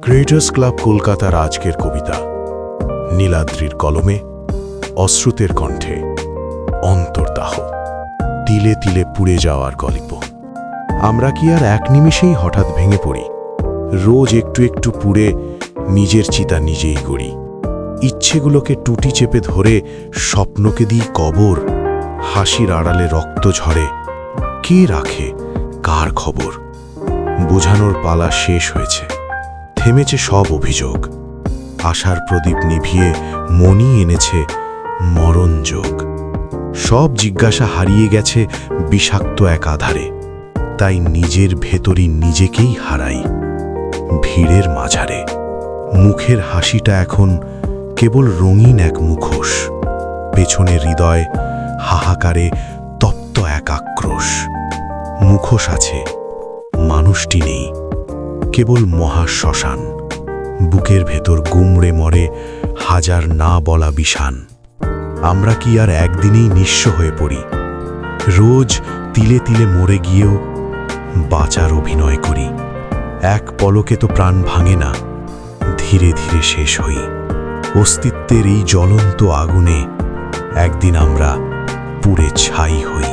Creators club কলকাতার আজকের কবিতা নীলাদ্রির কলমে, অশ্রুতের কণ্ঠে, অন্তর্দাহ, তিলে তিলে পুড়ে যাওয়ার গল্প। আমরা কি আর এক নিমিষেই হঠাৎ ভেঙে পড়ি? রোজ একটু একটু পুড়ে নিজের চিতা নিজেই করি। ইচ্ছেগুলোকে টুটি চেপে ধরে স্বপ্নকে দিই কবর। হাসির আড়ালে রক্ত ঝরে, কে রাখে কার খবর? বোঝানোর পালা শেষ হয়েছে, থেমেছে সব অভিযোগ। আশার প্রদীপ নিভিয়ে মনই এনেছে মরণযোগ। সব জিজ্ঞাসা হারিয়ে গেছে বিষাক্ত এক আধারে। তাই নিজের ভেতরই নিজেকেই হারাই ভিড়ের মাঝারে। মুখের হাসিটা এখন কেবল রঙিন এক মুখোশ। পেছনে হৃদয় হাহাকারে তপ্ত এক আক্রোশ। মুখোশ আছে, মানুষটি নেই, কেবল মহাশ্মশান। বুকের ভেতর গুমড়ে মরে হাজার না বলা বিষাণ। আমরা কি আর একদিনেই নিঃস্ব হয়ে পড়ি? রোজ তিলে তিলে মরে গিয়েও বাঁচার অভিনয় করি। এক পলকে তো প্রাণ ভাঙে না, ধীরে ধীরে শেষ হই। অস্তিত্বের এই জ্বলন্ত আগুনে একদিন আমরা পুড়ে ছাই হই।